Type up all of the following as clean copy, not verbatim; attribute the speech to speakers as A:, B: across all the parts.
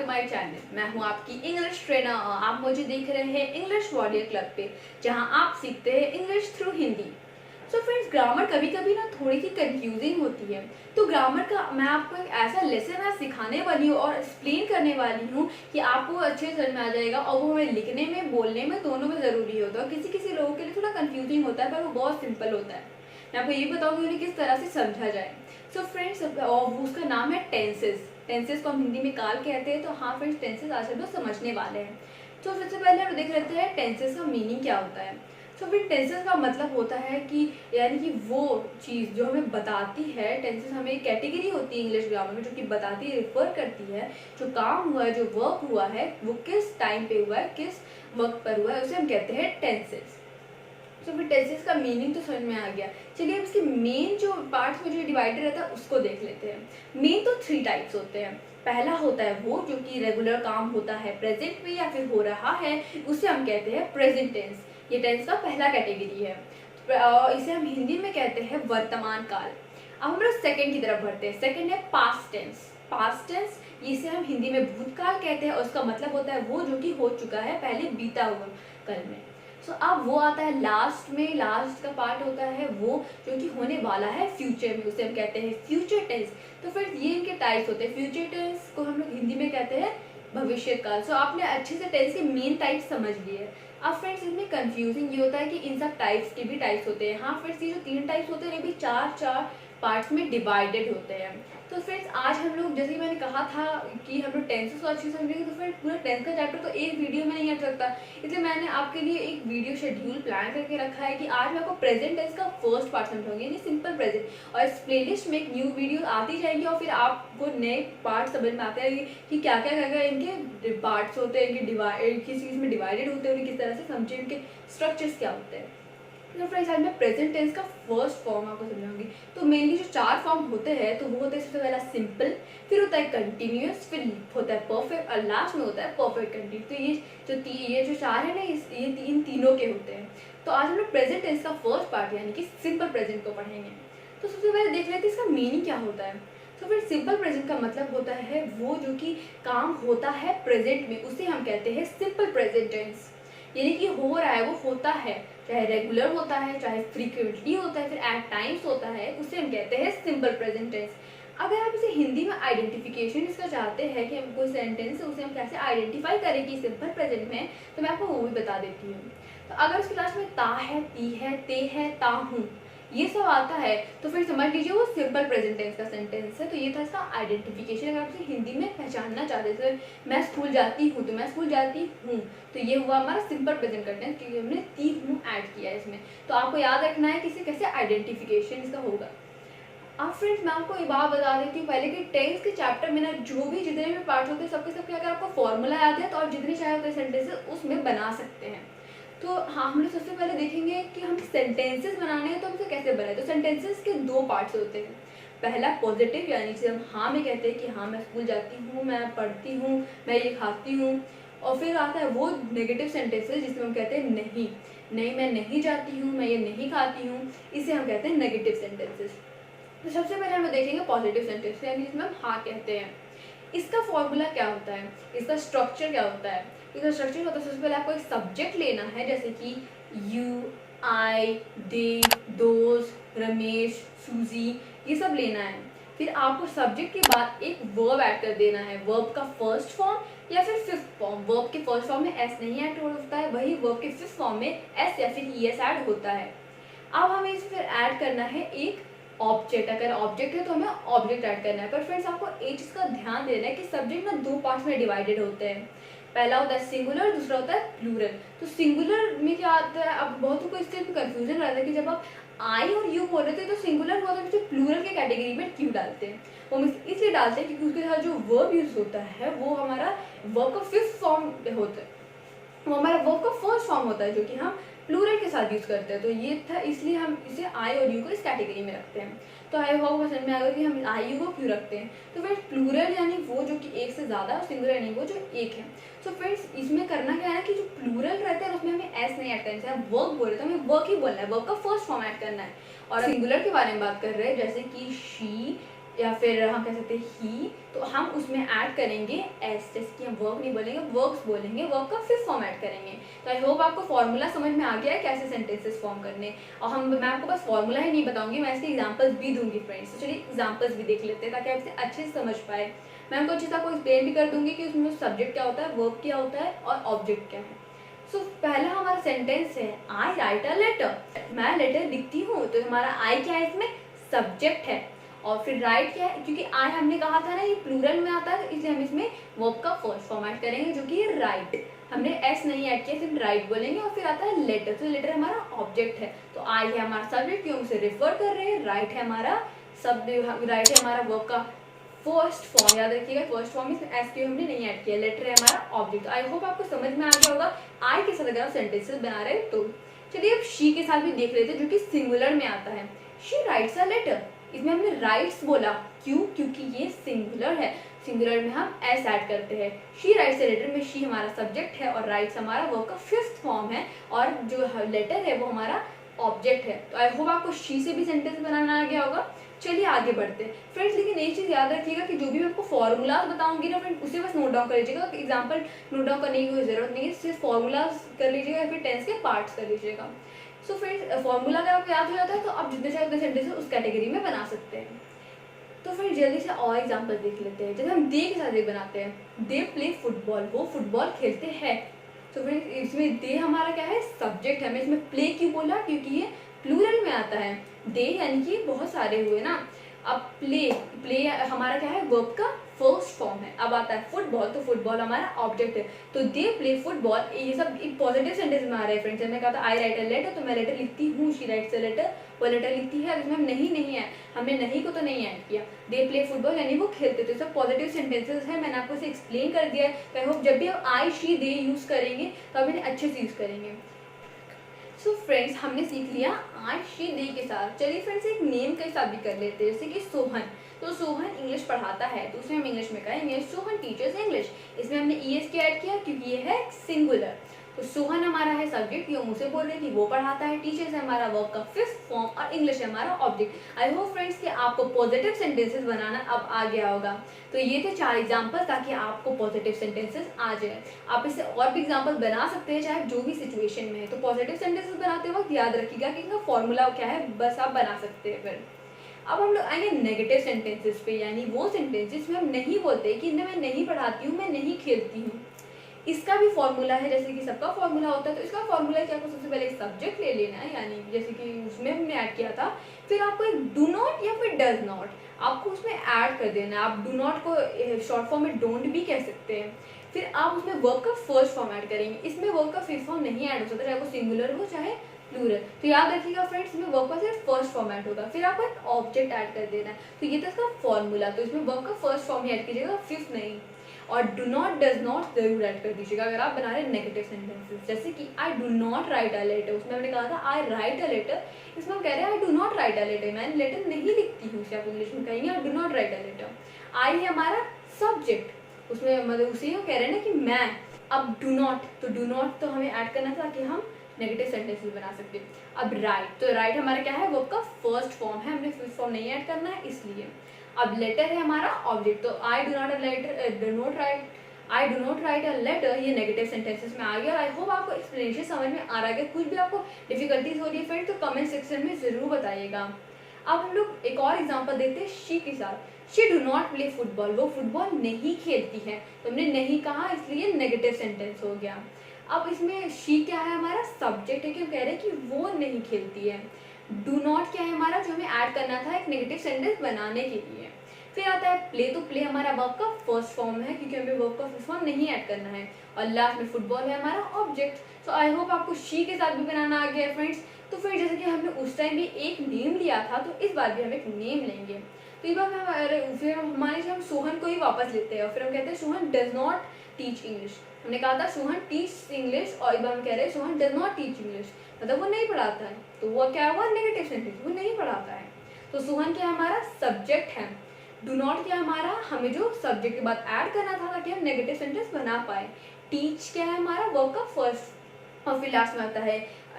A: To my channel. मैं हूं आपकी इंग्लिश ट्रेनर और आप मुझे देख रहे हैं इंग्लिश वॉरियर क्लब पे, जहां आप सीखते हैं English through Hindi. So friends, grammar कभी कभी ना थोड़ी सी कंफ्यूजिंग होती है, तो ग्रामर का मैं आपको एक ऐसा लेसन आज सिखाने वाली हूँ और एक्सप्लेन करने वाली हूँ कि आपको अच्छे से समझ में आ जाएगा। और वो हमें लिखने में बोलने में दोनों में ज़रूरी होता है। किसी किसी लोगों के लिए थोड़ा कंफ्यूजिंग होता है, पर वो बहुत सिंपल होता है। मैं आपको ये बताऊंगी उन्हें किस तरह से समझा जाए। सो फ्रेंड्स, उसका नाम है टेंसेस। टेंसेस को हम हिंदी में काल कहते हैं। तो हाँ फ्रेंड्स, टेंसेस आज हम लोग समझने वाले हैं। तो सबसे पहले हम देख लेते हैं टेंसेस का मीनिंग क्या होता है। तो फिर टेंसेस का मतलब होता है कि यानी कि वो चीज़ जो हमें बताती है। टेंसेस हमें एक कैटेगरी होती है इंग्लिश ग्रामर में जो कि बताती है, रिफर करती है जो काम हुआ है, जो वर्क हुआ है, वो किस टाइम पे हुआ है, किस वक्त पर हुआ है, उसे हम कहते हैं टेंसेस। तो फिर टेंसेस का मीनिंग तो समझ में आ गया। चलिए अब इसके मेन जो पार्ट्स में जो डिवाइडेड रहता है उसको देख लेते हैं। मेन तो 3 टाइप्स होते हैं। पहला होता है वो जो कि रेगुलर काम होता है प्रेजेंट में या फिर हो रहा है, उसे हम कहते हैं प्रेजेंट टेंस। ये टेंस का पहला कैटेगरी है। इसे हम हिंदी में कहते हैं वर्तमान काल। अब हम लोग सेकेंड की तरफ बढ़ते हैं। सेकेंड है पास्ट टेंस। पास्ट टेंस इसे हम हिंदी में भूतकाल कहते हैं और उसका मतलब होता है वो जो कि हो चुका है, पहले बीता हुआ कल में। सो अब वो आता है लास्ट में। लास्ट का पार्ट होता है वो जो कि होने वाला है फ्यूचर में, उसे हम कहते हैं फ्यूचर टेंस। तो फिर ये इनके टाइप्स होते हैं। फ्यूचर टेंस को हम लोग हिंदी में कहते हैं भविष्य काल। सो आपने अच्छे से टेंस के मेन टाइप्स समझ लिए। अब फ्रेंड्स, इसमें कंफ्यूजिंग ये होता है कि इन सब टाइप्स के भी टाइप्स होते हैं। हाँ फ्रेंड्स, ये जो 3 टाइप्स होते हैं ये भी 4 पार्ट्स में डिवाइडेड होते हैं। तो फ्रेंड्स, आज हम लोग जैसे कि मैंने कहा था कि हम लोग टेंसेस को अच्छे से समझेंगे, तो फिर पूरा टेंस का चैप्टर तो एक वीडियो में नहीं हट सकता। इसलिए मैंने आपके लिए एक वीडियो शेड्यूल प्लान करके रखा है कि आज मैं आपको प्रेजेंट टेंस का फर्स्ट पार्ट समझाऊंगी, यानी सिंपल प्रेजेंट। और इस प्लेलिस्ट में एक न्यू वीडियो आती जाएंगी और फिर आपको नए पार्ट समझ में आते हैं कि क्या क्या इनके पार्ट्स होते हैं, इनके डिवाइड किस चीज़ में डिवाइडेड होते हैं, उन्हें किस तरह से समझे, इनके स्ट्रक्चर्स क्या होते हैं। तो फ्रेंड्स, आज मैं प्रेजेंट टेंस का फर्स्ट फॉर्म आपको समझाऊंगी। तो मेनली जो 4 फॉर्म होते हैं तो वो होते हैं सबसे पहला सिंपल, फिर होता है कंटिन्यूअस, फिर होता है परफेक्ट और लास्ट में होता है परफेक्ट कंटिन्यूस। तो ये जो 4 है ना, ये इन तीनों के होते हैं। तो आज हम लोग प्रेजेंट टेंस का फर्स्ट पार्ट यानी कि सिंपल प्रेजेंट को पढ़ेंगे। तो सबसे पहले देख लेते हैं इसका मीनिंग क्या होता है। तो फिर सिंपल प्रेजेंट का मतलब होता है वो जो कि काम होता है प्रेजेंट में, उसे हम कहते हैं सिंपल प्रेजेंट टेंस। यानी कि हो रहा है, वो होता है, चाहे रेगुलर होता है, चाहे फ्रीक्वेंटली होता है, फिर एट टाइम्स होता है, उसे हम कहते हैं सिंपल प्रेजेंट टेंस। अगर आप इसे हिंदी में आइडेंटिफिकेशन इसका चाहते हैं कि हम कोई सेंटेंस है उसे हम कैसे आइडेंटिफाई करें कि सिंपल प्रेजेंट में, तो मैं आपको वो भी बता देती हूँ। तो अगर उसके लास्ट में ता है, ती है, ते है, ता हूँ, ये सब आता है तो फिर समझ लीजिए वो सिंपल प्रेजेंट टेंस का सेंटेंस है। तो ये था इसका आइडेंटिफिकेशन। अगर आप इसे हिंदी में पहचानना चाहते थे, मैं स्कूल जाती हूँ तो मैं स्कूल जाती हूँ, तो ये हुआ हमारा सिंपल प्रेजेंट का टेंस क्योंकि हमने ती हूँ ऐड किया है इसमें। तो आपको याद रखना है कि इसे कैसे आइडेंटिफिकेशन इसका होगा। अब फ्रेंड्स, मैं आपको ये बात बता देती हूँ पहले कि टेंस के चैप्टर में ना जो भी जितने भी पार्ट्स होते हैं सबके सबके अगर आपको फॉर्मूला याद है तो आप जितने चाहे उतने सेंटेंसेस उसमें बना सकते हैं। तो हाँ, हम लोग सबसे पहले देखेंगे कि हम सेंटेंसेस बनाने हैं तो हमसे कैसे बनाए। तो सेंटेंसेस के 2 पार्ट्स होते हैं। पहला पॉजिटिव, यानी जिसे हम हाँ में कहते हैं कि हाँ मैं स्कूल जाती हूँ, मैं पढ़ती हूँ, मैं ये खाती हूँ। और फिर आता है वो नेगेटिव सेंटेंसेस जिसमें हम कहते हैं नहीं, नहीं मैं नहीं जाती हूँ, मैं ये नहीं खाती हूँ, इसे हम कहते हैं नेगेटिव सेंटेंसेस। तो सबसे पहले हम देखेंगे पॉजिटिव सेंटेंस, यानी जिसमें हम हाँ कहते हैं। इसका फॉर्मूला क्या होता है, इसका स्ट्रक्चर क्या होता है। इसका स्ट्रक्चर होता है, सबसे पहले आपको एक सब्जेक्ट लेना है, जैसे कि यू, आई, दे, दोस्त, रमेश, सूजी, ये सब लेना है। फिर आपको सब्जेक्ट के बाद एक वर्ब ऐड कर देना है। वर्ब का फर्स्ट फॉर्म या फिर फिफ्थ फॉर्म। वर्ब के फर्स्ट फॉर्म में एस नहीं ऐड होता है, वही वर्ब के फिफ्थ फॉर्म में एस या फिर ई एस ऐड होता है। अब हमें इसे फिर ऐड करना है एक ऑब्जेक्ट। अगर ऑब्जेक्ट है तो हमें ऑब्जेक्ट ऐड करना है। पर फ्रेंड्स, आपको एक चीज़ का ध्यान देना है कि सब्जेक्ट ना 2 पार्ट्स में डिवाइडेड होते हैं। पहला होता है सिंगुलर, दूसरा होता है प्लूरल। तो सिंगुलर में क्या आता है, अब बहुत को इससे कंफ्यूजन रहता है कि जब आप आई और यू बोल रहे थे तो सिंगुलर हुआ तो प्लूरल के कैटेगरी में क्यों डालते हैं। वो हम इसलिए डालते हैं क्योंकि उसके साथ जो वर्ब यूज होता है वो हमारा वर्ब का फिफ्थ फॉर्म होता है, वो हमारा वर्ब का फर्स्ट फॉर्म होता है जो कि हम प्लूरल के साथ यूज करते हैं। तो ये था, इसलिए हम इसे आई और यू को इस कैटेगरी में रखते हैं। तो आई होप समझ में आ गया कि हम आई यू को क्यों रखते हैं। तो फ्रेंड्स, प्लूरल यानी वो जो कि एक से ज़्यादा, और सिंगुलर यानी वो जो एक है। तो फ्रेंड्स, इसमें करना क्या है कि जो प्लूरल रहता है उसमें हमें एस नहीं ऐड करना है। वर्क बोल रहे तो हमें वर्क ही बोलना है, वर्क का फर्स्ट फॉर्म ऐड करना है। और सिंगुलर के बारे में बात कर रहे हैं, जैसे कि शी, या फिर हम कह सकते हैं ही, तो हम उसमें ऐड करेंगे एस, जैसे कि हम वर्क नहीं बोलेंगे वर्क्स बोलेंगे, वर्क का फिफ्थ फॉर्म ऐड करेंगे। तो आई होप आपको फॉर्मूला समझ में आ गया है कैसे सेंटेंसेस फॉर्म करने। और मैं आपको बस फॉर्मूला ही नहीं बताऊंगी, मैं इसके एग्जांपल्स भी दूंगी फ्रेंड्स। तो चलिए एग्जांपल्स भी देख लेते हैं ताकि आप इसे अच्छे से समझ पाए। मैं आपको अच्छे से आपको एक्सप्लेन भी कर दूंगी कि उसमें सब्जेक्ट क्या होता है, वर्ब क्या होता है और ऑब्जेक्ट क्या है। सो पहला हमारा सेंटेंस है आई राइट अ लेटर, मैं लेटर लिखती हूँ। तो हमारा आई क्या है, इसमें सब्जेक्ट है। और फिर राइट क्या है, क्योंकि आई हमने कहा था ना ये प्लूरल में आता है, तो इसलिए हम इसमें वर्ब का फर्स्ट फॉर्म ऐड करेंगे जो कि राइट। हमने एस नहीं ऐड किया, सिर्फ राइट बोलेंगे। और फिर आता है लेटर, तो लेटर हमारा ऑब्जेक्ट है। तो आई है हमारा सब्जेक्ट, क्यों उसे रेफर कर रहे हैं। राइट है हमारा राइट है हमारा वर्ब का फर्स्ट फॉर्म, याद रखिएगा फर्स्ट फॉर्म में एस क्यू हमने नहीं ऐड किया। लेटर है हमारा ऑब्जेक्ट। आई होप आपको समझ में आ गया होगा आई के साथ अगर आप सेंटेंसेस बना रहे हैं तो। चलिए अब शी के साथ भी देख लेते हैं जो कि सिंगुलर में आता है। शी राइट्स अ लेटर, इसमें हमने राइट्स बोला, क्यों, क्योंकि ये सिंगुलर है। सिंगुलर में हम एस ऐड करते हैं। शी राइट्स अ लेटर में शी हमारा सब्जेक्ट है और राइट्स हमारा वर्ब का फिफ्थ फॉर्म है और जो लेटर है वो हमारा ऑब्जेक्ट है। तो आई होप आपको शी से भी सेंटेंस बनाना आ गया होगा। चलिए आगे बढ़ते हैं फ्रेंड्स। लेकिन एक चीज़ याद रखिएगा कि जो भी मैं आपको फॉर्मूलाज बताऊंगी ना फ्रेंड, उसे बस नोट डाउन कर लीजिएगा। एग्जाम्पल नोट डाउन करने की कोई जरूरत नहीं है, सिर्फ फॉर्मूलाज कर लीजिएगा या फिर टेंस के पार्ट्स कर लीजिएगा। सो फ्रेंड्स फॉर्मूला अगर आपको याद हो जाता है तो आप जितने चाहे उतने सेंटेंस उस कैटेगरी में बना सकते हैं। तो फिर जल्दी से और एग्जाम्पल देख लेते हैं। जैसे हम दे के साथ एक बनाते हैं, दे प्ले फुटबॉल, वो फुटबॉल खेलते हैं। तो फिर इसमें दे हमारा क्या है, सब्जेक्ट है। मैं इसमें प्ले क्यों बोला, क्योंकि ये प्लूरल में आता है। दे यानी कि बहुत सारे हुए ना। अब प्ले, प्ले हमारा क्या है, वर्ब का फर्स्ट फॉर्म है। अब आता है फुटबॉल, तो फुटबॉल हमारा ऑब्जेक्ट है। तो दे प्ले फुटबॉल, ये सब एक पॉजिटिव सेंटेंस में आ रहा है फ्रेंड्स। मैंने कहा था आई राइट अ लेटर, तो मैं लेटर लिखती हूँ, शी राइट्स अ लेटर, वो लेटर लिखती है। इसमें नहीं नहीं है, हमने नहीं को तो नहीं ऐड किया। दे प्ले फुटबॉल यानी वो खेलते थे। सब पॉजिटिव सेंटेंसेस है, मैंने आपको इसे एक्सप्लेन कर दिया है। तो आई होप जब भी आप आई शी दे यूज करेंगे तो आप इन्हें अच्छे से यूज करेंगे। सो फ्रेंड्स हमने सीख लिया आई शी दे के साथ। चलिए फ्रेंड्स एक नेम के साथ भी कर लेते हैं, जैसे कि सोहन। तो सोहन इंग्लिश पढ़ाता है, तो उसमें हम इंग्लिश में कहेंगे सोहन टीचर्स इंग्लिश। इसमें हमने ईएस के ऐड किया क्योंकि ये है सिंगुलर। तो सोहन हमारा है सब्जेक्ट, ये मुझसे बोल रहे हैं कि वो पढ़ाता है। टीचर्स है हमारा वर्ब का फिफ्थ फॉर्म और इंग्लिश है हमारा ऑब्जेक्ट। आई होप फ्रेंड्स कि आपको पॉजिटिव सेंटेंसेस बनाना अब आ गया होगा। तो ये थे 4 एग्जाम्पल ताकि आपको पॉजिटिव सेंटेंसेस आ जाए। आप इससे और भी एग्जाम्पल बना सकते हैं चाहे जो भी सिचुएशन में है। तो पॉजिटिव सेंटेंसेस बनाते वक्त याद रखिएगा कि इनका फॉर्मूला क्या है, बस आप बना सकते हैं। फिर अब हम लोग आएंगे नेगेटिव सेंटेंसेस पे, यानी वो सेंटेंसेस में हम नहीं बोलते कि मैं नहीं पढ़ाती हूँ, मैं नहीं खेलती हूँ। इसका भी फॉर्मूला है, जैसे कि सबका फॉर्मूला होता है। तो इसका फॉर्मूला क्या, आपको सबसे पहले एक सब्जेक्ट ले लेना है, यानी जैसे कि उसमें हमने ऐड किया था। फिर आपको एक डू नॉट या फिर डज नॉट आपको उसमें ऐड कर देना है। आप डू नॉट को शॉर्ट फॉर्म में डोंट भी कह सकते हैं। फिर आप उसमें वर्ब का फर्स्ट फॉर्म ऐड करेंगे। इसमें वर्ब का फिफ्थ फॉर्म नहीं ऐड हो सकता, चाहे वो सिंगुलर हो चाहे प्लूरल। तो याद रखिएगा फ्रेंड्स, इसमें वर्ब का सिर्फ फर्स्ट फॉर्म ऐड होगा। फिर आपको एक ऑब्जेक्ट ऐड कर देना है। तो ये था इसका फॉर्मूला। तो इसमें वर्ब का फर्स्ट फॉर्म ही ऐड कीजिएगा, फिफ्थ नहीं। और डू नॉट डज नॉट जरूर ऐड कर दीजिएगा अगर आप बना रहे नेगेटिव सेंटेंसेस। जैसे कि I do not write a letter, उसमें हमने कहा था आई राइट अ लेटर। इसमें हम कह रहे हैं I do not write a letter, मैं लेटर नहीं लिखती हूँ। उसे आप इंग्लिश में कहेंगे I do not write a letter. आई है हमारा सब्जेक्ट, उसमें मतलब उसी को कह रहे हैं ना कि मैं। अब डू नॉट, तो डू नॉट तो हमें ऐड करना था ताकि हम नेगेटिव सेंटेंसेस बना सकते हैं। अब राइट, तो राइट हमारा क्या है, वो का फर्स्ट फॉर्म है, हमने फिफ्थ फॉर्म नहीं ऐड करना है इसलिए। अब लेटर है हमारा ऑब्जेक्ट, तो I do not I do not write a letter, ये नेगेटिव सेंटेंसेस में आ गया। आई होप आपको एक्सप्लेनेशन समझ में आ रहा है। कुछ भी आपको डिफिकल्टीज हो रही है फ्रेंड तो कमेंट सेक्शन में जरूर बताइएगा। अब हम लोग एक और एग्जांपल देते हैं शी के साथ। She do not play football, वो फुटबॉल नहीं खेलती है। तो हमने नहीं कहा इसलिए नेगेटिव सेंटेंस हो गया। अब इसमें शी क्या है, हमारा सब्जेक्ट है कि हम कह रहे हैं कि वो नहीं खेलती है। डू नॉट क्या है हमारा, जो हमें ऐड करना था एक नेगेटिव सेंटेंस बनाने के लिए। फिर आता है प्ले, तो प्ले हमारा वर्ब का फर्स्ट फॉर्म है क्योंकि हमें वर्ब का फर्स्ट फॉर्म नहीं ऐड करना है। और लास्ट में फुटबॉल है हमारा ऑब्जेक्ट। तो आई होप आपको शी के साथ भी बनाना आ गया है फ्रेंड्स। तो फिर जैसे कि हमने उस टाइम भी एक नेम लिया था, तो इस बार भी हम एक नेम लेंगे। तो इस बार फिर हमारे हम सोहन को ही वापस लेते हैं और फिर हम कहते हैं Sohan does not teach English. हमने कहा था सोहन टीच इंग्लिश और इस बार हम कह रहे हैं Sohan does not teach English, मतलब वो नहीं पढ़ाता है। तो वो क्या हुआ, नेगेटिव सेंटेंस, वो नहीं पढ़ाता है। तो सोहन क्या हमारा सब्जेक्ट है। डू नॉट क्या हमारा, हमें जो सब्जेक्ट के बाद ऐड करना था ताकि हम नेगेटिव सेंटेंस बना पाए। टीच क्या है हमारा, वर्ब का फर्स्ट। और फिर लास्ट में आता है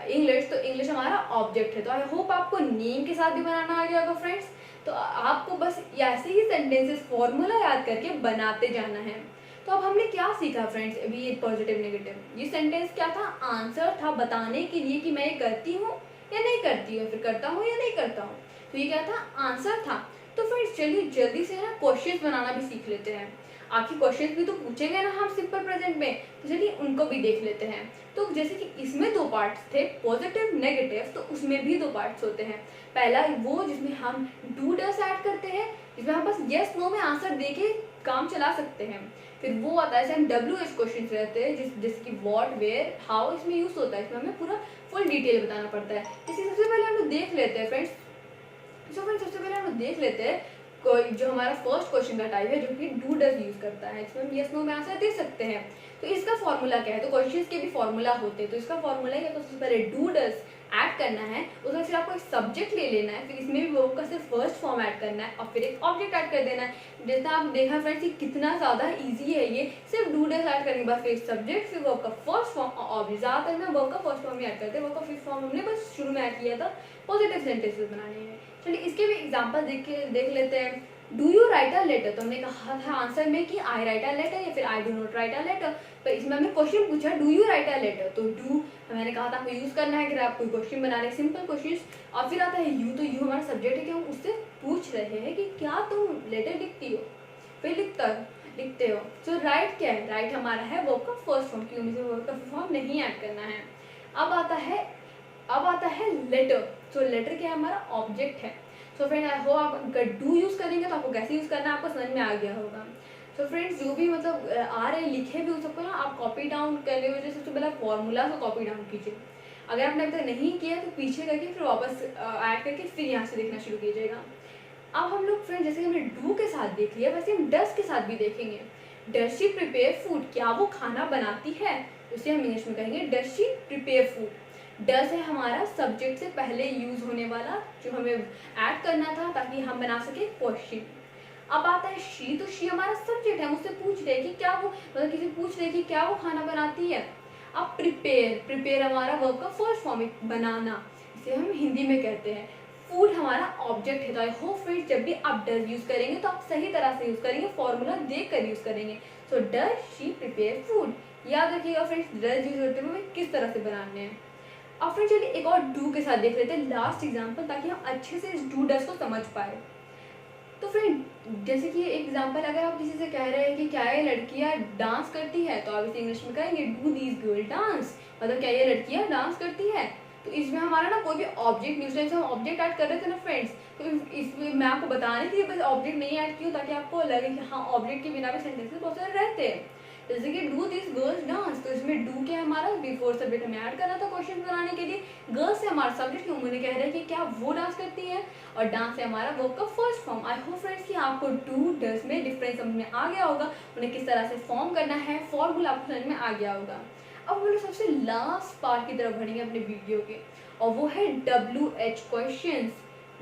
A: इंग्लिश, तो इंग्लिश हमारा ऑब्जेक्ट है। तो आई होप आपको नेम के साथ भी बनाना आ गया होगा फ्रेंड्स। तो आपको बस ऐसे ही सेंटेंसेस फॉर्मूला याद करके बनाते जाना है। तो अब हमने क्या सीखा फ्रेंड्स, अभी ये पॉजिटिव नेगेटिव, ये सेंटेंस क्या था, आंसर था बताने के लिए कि मैं ये करती हूँ या नहीं करती हूँ, फिर करता हूँ या नहीं करता हूँ। तो ये क्या था, आंसर था। तो फ्रेंड्स चलिए जल्दी से ना क्वेश्चंस बनाना भी सीख लेते हैं। आखिर क्वेश्चंस भी तो पूछेंगे ना हम सिंपल प्रेजेंट में, तो चलिए उनको भी देख लेते हैं। तो जैसे कि इसमें दो पार्ट्स थे, पॉजिटिव नेगेटिव, तो उसमें भी दो पार्ट्स होते हैं। पहला वो जिसमें हम डू डस ऐड करते हैं, जिसमें हम बस यस नो में आंसर देके काम चला सकते हैं। फिर वो आता है जैसे डब्ल्यू एच क्वेश्चन रहते हैं, जैसे कि व्हाट वेयर हाउ इसमें यूज होता है, इसमें हमें पूरा फुल डिटेल बताना पड़ता है। इसलिए सबसे पहले हम लोग देख लेते हैं फ्रेंड्स, सबसे पहले हम लोग देख लेते हैं कोई जो हमारा फर्स्ट क्वेश्चन का टाइप है जो कि डू डज यूज करता है, इसमें हम यस नो में आंसर दे सकते हैं। तो इसका फॉर्मूला क्या है, तो क्वेश्चंस के भी फॉर्मूला होते हैं, तो इसका फॉर्मूला है तो सबसे पहले डू डज ऐड करना है, उसमें फिर आपको एक सब्जेक्ट ले लेना है, फिर इसमें भी वर्ब का सिर्फ फर्स्ट फॉर्म ऐड करना है और फिर एक ऑब्जेक्ट ऐड कर देना है। जैसा आप देखा फ्रेंड्स कितना ज़्यादा इजी है ये, सिर्फ डू डज ऐड करने के बाद फिर सब्जेक्ट, फिर वर्ब का फर्स्ट फॉर्म और ऑब्जेक्ट। ज़्यादातर में वर्ब का फर्स्ट फॉर्म ही ऐड करते हैं, वर्ब का फिफ्थ फॉर्म हमने बस शुरू में ऐड किया था पॉजिटिव सेंटेंसेस बनाने में। चलिए इसके भी एग्जाम्पल देख लेते हैं। Do you write a letter, तो हमने कहा था आंसर में कि आई राइट अ लेटर या फिर I do not write a letter, पर इसमें हमने क्वेश्चन पूछा do you write a letter, तो डू मैंने कहा था आपको यूज करना है कि आप कोई क्वेश्चन बना रहे हैं सिंपल क्वेश्चन, और फिर आता है यू, तो यू हमारा सब्जेक्ट है कि हम उससे पूछ रहे हैं कि क्या तुम लेटर लिखती हो, फिर लिखते हो। तो राइट क्या है, राइट हमारा है वर्ब का फर्स्ट फॉर्म, क्योंकि मुझे वर्ब का फॉर्म नहीं ऐड करना है। अब आता है लेटर, तो लेटर क्या है, हमारा ऑब्जेक्ट है। सो फ्रेंड आई होप आप अगर डू यूज़ करेंगे तो आपको कैसे यूज़ करना है आपको समझ में आ गया होगा। सो फ्रेंड्स जो भी मतलब आ रहे लिखे भी उन सबको ना आप कॉपी डाउन करने की वजह से सबसे पहले फॉर्मूला को कॉपी डाउन कीजिए। अगर आपने अभी तक नहीं किया तो पीछे करके फिर वापस ऐड करके फिर यहाँ से देखना शुरू कीजिएगा। अब हम लोग फ्रेंड जैसे कि हमने डू के साथ देख लिया, वैसे हम डस के साथ भी देखेंगे। डस शी प्रिपेयर फूड, क्या वो खाना बनाती है, उसे हम इंग्लिश में कहेंगे डस शी प्रिपेयर फूड। डस है हमारा सब्जेक्ट से पहले यूज होने वाला जो हमें ऐड करना था ताकि हम बना सके क्वेश्चन। अब आता है शी, तो शी हमारा सब्जेक्ट है, मुझसे पूछ रहे कि क्या वो मतलब किसी पूछ रहे कि क्या वो खाना बनाती है। अब प्रिपेयर हमारा वर्ब का फर्स्ट फॉर्म है बनाना, इसे हम हिंदी में कहते हैं। फूड हमारा ऑब्जेक्ट है, तो आई होप फ्रेंड्स जब भी आप डज यूज करेंगे तो आप सही तरह से यूज करेंगे, फॉर्मूला देख कर यूज करेंगे। So does she prepare food, याद रखिएगा फ्रेंड्स डज यूज करते हुए किस तरह से बनाने हैं। अब फिर चलिए एक और डू के साथ देख लेते हैं लास्ट एग्जांपल, ताकि हम अच्छे से इस डू डस को समझ पाए। तो फ्रेंड जैसे कि एग्जांपल अगर आप किसी से कह रहे हैं कि क्या ये लड़कियां डांस करती है, तो आप इसे इंग्लिश में कहेंगे डू दीज गर्ल डांस, मतलब क्या ये लड़कियां डांस करती है। तो इसमें हमारा ना कोई भी ऑब्जेक्ट न्यूज से हम ऑब्जेक्ट ऐड कर रहे थे ना फ्रेंड्स, तो इसमें मैं आपको बताने के लिए बस ऑब्जेक्ट नहीं ऐड की हूँ ताकि आपको लगे कि हाँ ऑब्जेक्ट के बिना भी सेंटेंसेस बहुत सारे रहते हैं। जैसे कि डू दिस गर्ल्स डांस, तो इसमें डू क्या है हमारा बिफोर सब्जेक्ट हमें ऐड करना था क्वेश्चन बनाने के लिए। गर्ल्स से हमारा सब्जेक्ट क्यों उन्होंने कह रहे हैं कि क्या वो डांस करती है, और डांस है हमारा वर्ब का first form. I hope friends कि आपको डू डस में डिफरेंस समझ में आ गया होगा, उन्हें किस तरह से फॉर्म करना है, फॉर्मूला आपको समझ में आ गया होगा। अब हम लोग सबसे लास्ट पार्ट की तरफ बढ़ेंगे अपने वीडियो के, और वो है WH क्वेश्चंस।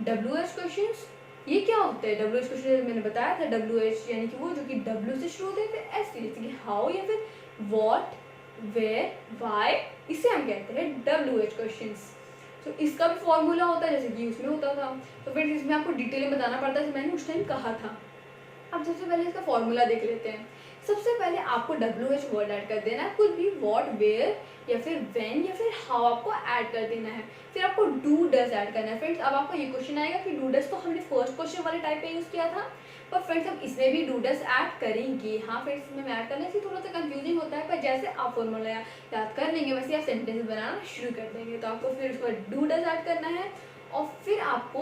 A: WH क्वेश्चंस ये क्या होता है, WH क्वेश्चन मैंने बताया था, WH यानी कि वो जो कि W से शुरू होते हैं, फिर S से, जैसे कि हाउ या फिर व्हाट वेयर व्हाई, इसे हम कहते हैं WH क्वेश्चंस। तो इसका भी फॉर्मूला होता है जैसे कि उसमें होता था, तो फिर इसमें आपको डिटेल में बताना पड़ता है जैसे मैंने उस टाइम कहा था। अब सबसे पहले इसका फॉर्मूला देख लेते हैं। सबसे पहले आपको WH वर्ड ऐड कर देना है, कुछ भी व्हाट वेयर या फिर व्हेन या फिर हाउ आपको ऐड कर देना है। फिर आपको डू डज ऐड करना है। फ्रेंड्स अब आपको ये क्वेश्चन आएगा कि डू डज तो हमने फर्स्ट क्वेश्चन वाले टाइप पे यूज किया था, पर फ्रेंड्स हम इसमें भी डू डज ऐड करेंगे। हाँ फ्रेंड्स इसमें ऐड करने से थोड़ा सा कंफ्यूजिंग होता है, पर जैसे आप फॉर्मूला याद कर लेंगे वैसे आप सेंटेंस बनाना शुरू कर देंगे। तो आपको फिर उसके बाद डू डज ऐड करना है, और फिर आपको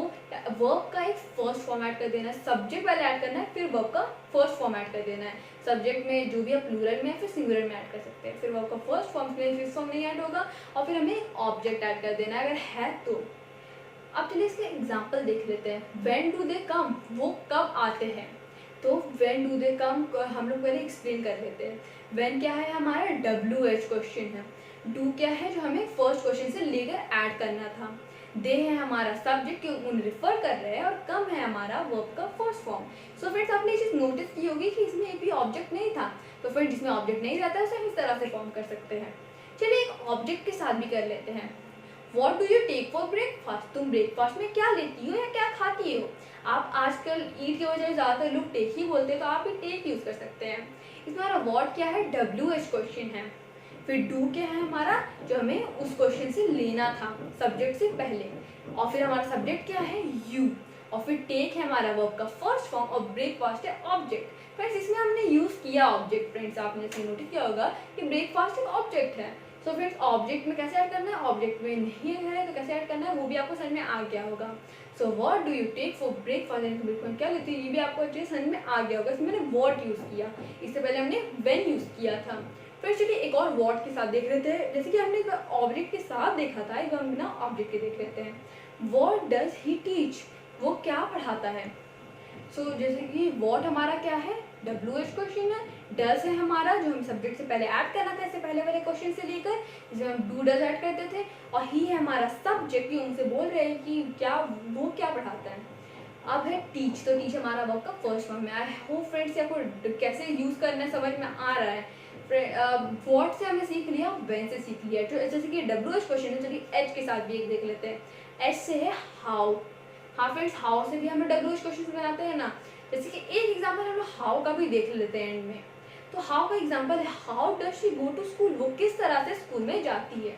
A: वर्ब का एक फर्स्ट फॉर्म ऐड कर देना है, सब्जेक्ट पहले ऐड करना है, फिर वर्ब का फर्स्ट फॉर्म ऐड कर देना है। सब्जेक्ट में जो भी आप प्लूरल में या फिर सिंगुलर में ऐड कर सकते हैं, फिर वर्ब का फर्स्ट फॉर्म में फिफ्थ फॉर्म नहीं ऐड होगा, और फिर हमें एक ऑब्जेक्ट ऐड कर देना है अगर है तो। अब चलिए इसके एग्जाम्पल देख लेते हैं। व्हेन डू दे कम, वो कब आते हैं, तो व्हेन डू दे कम हम लोग पहले एक्सप्लेन कर लेते हैं। व्हेन क्या है हमारा WH क्वेश्चन है, डू क्या है जो हमें फर्स्ट क्वेश्चन से लेकर ऐड करना था, दे है हमारा सब्जेक्ट के उन रिफर कर रहे हैं, और कम है हमारा वर्ब का फर्स्ट फॉर्म। सो फ्रेंड्स आपने ये चीज नोटिस की होगी कि इसमें एक भी ऑब्जेक्ट नहीं था, तो फ्रेंड्स जिसमें ऑब्जेक्ट नहीं रहता है उसे हम इस तरह से फॉर्म कर सकते हैं। चलिए एक ऑब्जेक्ट के साथ भी कर लेते हैं। What do you take for breakfast, तुम ब्रेकफास्ट में क्या लेती हो या क्या खाती हो। आप आजकल ईट के वजह ज़्यादातर लोग टेक ही बोलते हैं, तो आप भी टेक यूज़ कर सकते हैं। इसमें हमारा व्हाट क्या है, WH क्वेश्चन है। फिर डू क्या है हमारा, जो हमें उस क्वेश्चन से लेना था सब्जेक्ट से पहले। और फिर हमारा सब्जेक्ट क्या है, यू। और फिर टेक है हमारा वर्ब का फर्स्ट फॉर्म, और ब्रेकफास्ट है ऑब्जेक्ट। फ्रेंड्स इसमें हमने यूज़ किया ऑब्जेक्ट। फ्रेंड्स आपने इसे नोटिस किया होगा कि ब्रेकफास्ट एक ऑब्जेक्ट है। सो फ्रेंड्स ऑब्जेक्ट में कैसे ऐड करना है, ऑब्जेक्ट में नहीं है तो कैसे ऐड करना है, वो भी आपको समझ में आ गया होगा। So what do you take for breakfast, and breakfast क्या लेती है, ये भी आपको अच्छे समझ में आ गया होगा। इसमें मैंने व्हाट यूज़ किया, इससे पहले हमने व्हेन यूज़ किया था। फिर चलिए एक और व्हाट के साथ देख लेते हैं। जैसे कि हमने ऑब्जेक्ट के साथ देखा था, एक हम बिना ऑब्जेक्ट के देख लेते हैं। व्हाट डज ही टीच, वो क्या पढ़ाता है। सो जैसे कि व्हाट हमारा क्या है, WH क्वेश्चन है। डज है हमारा, जो हम सब्जेक्ट से पहले ऐड करना था, इससे पहले वाले क्वेश्चन से लेकर, जिसमें हम डू डज ऐड करते थे। और ही है हमारा सब्जेक्ट, ये उनसे बोल रहे हैं कि क्या वो क्या पढ़ाता है। अब है टीच, तो टीच हमारा वर्ब का फर्स्ट फॉर्म है। आई होप फ्रेंड्स आपको कैसे यूज़ करना है समझ में आ रहा है। व्हाट से हमने सीख लिया, व्हेन से सीख लिया। तो जैसे कि WH क्वेश्चन है, चलिए H के साथ भी एक देख लेते हैं। H से है हाउ। हाँ फ्रेंड्स, हाउ से भी हम लोग WH क्वेश्चन बनाते हैं ना। जैसे कि एक एग्जाम्पल हम लोग हाउ का भी देख लेते हैं एंड में। तो हाउ का एग्जाम्पल है, how does she go to school, वो किस तरह से स्कूल में जाती है।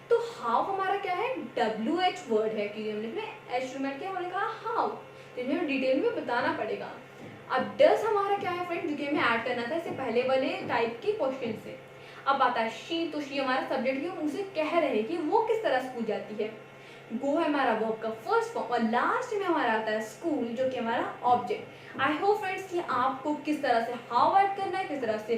A: तो हाउ हमारा क्या है, WH वर्ड है, क्योंकि हमने H रूमेट किया, हमने कहा हाउ, तो इन्हें डिटेल में बताना पड़ेगा। अब डज हमारा क्या है फ्रेंड, जो कि हमें ऐड करना था इससे पहले वाले टाइप के क्वेश्चन से। अब आता है शी, तो शी हमारा सब्जेक्ट है, उनसे कह रहे हैं कि वो किस तरह स्कूल जाती है। गो है हमारा वर्ब का फर्स्ट फॉर्म, और लास्ट में हमारा आता है स्कूल, जो कि हमारा ऑब्जेक्ट। आई होप फ्रेंड्स कि आपको किस तरह से हाउ ऐड करना है, किस तरह से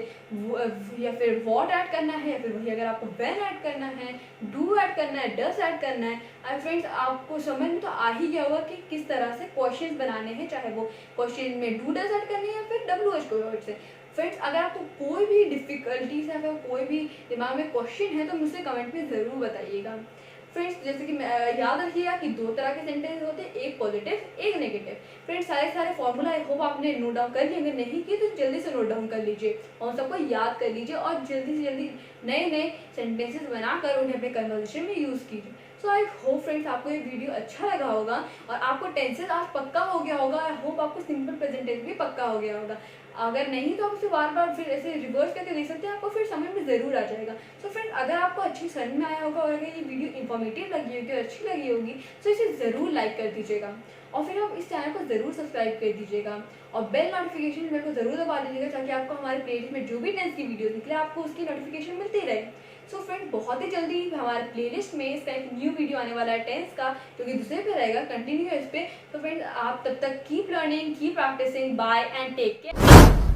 A: या फिर व्हाट ऐड करना है, या फिर वही अगर आपको व्हेन ऐड करना है, डू ऐड करना है, डज ऐड करना है। आई फ्रेंड्स आपको समझ में तो आ ही गया होगा कि किस तरह से क्वेश्चन बनाने हैं, चाहे वो क्वेश्चन में डू डज ऐड करने हैं या फिर WH वर्ड से। फ्रेंड्स अगर आपको कोई भी डिफिकल्टीज है, फिर कोई भी दिमाग में क्वेश्चन है, तो मुझसे कमेंट में ज़रूर बताइएगा। फ्रेंड्स जैसे कि याद रखिएगा कि दो तरह के सेंटेंस होते हैं, एक पॉजिटिव एक नेगेटिव। फ्रेंड्स सारे फॉर्मूला आई होप आपने नोट डाउन कर लिए, अगर नहीं किए तो जल्दी से नोट डाउन कर लीजिए और सबको याद कर लीजिए, और जल्दी से जल्दी नए नए सेंटेंसेस बनाकर उन्हें अपने कन्वर्सेशन में यूज़ कीजिए। सो आई होप फ्रेंड्स आपको ये वीडियो अच्छा लगा होगा और आपको टेंसेस आज पक्का हो गया होगा। आई होप आपको सिंपल प्रेजेंट टेंस भी पक्का हो गया होगा। अगर नहीं तो आप उसे बार बार फिर ऐसे रिवर्स करके देख सकते हैं, आपको फिर समझ में ज़रूर आ जाएगा। सो फ्रेंड्स अगर आपको अच्छी समझ में आया होगा और अगर ये वीडियो इन्फॉर्मेटिव लगी होगी और अच्छी लगी होगी, तो इसे ज़रूर लाइक कर दीजिएगा और फिर आप इस चैनल को ज़रूर सब्सक्राइब कर दीजिएगा और बेल नोटिफिकेशन बेल को ज़रूर दबा दीजिएगा, ताकि आपको हमारे प्लेलिस्ट में जो भी टेंस की वीडियो निकले आपको उसकी नोटिफिकेशन मिलती रहे। सो फ्रेंड बहुत ही जल्दी हमारे प्लेलिस्ट में इसका एक न्यू वीडियो आने वाला है टेंस का, जो कि दूसरे पे रहेगा, कंटिन्यू है इस पे। तो फ्रेंड्स आप तब तक keep learning, keep practicing, bye and take care.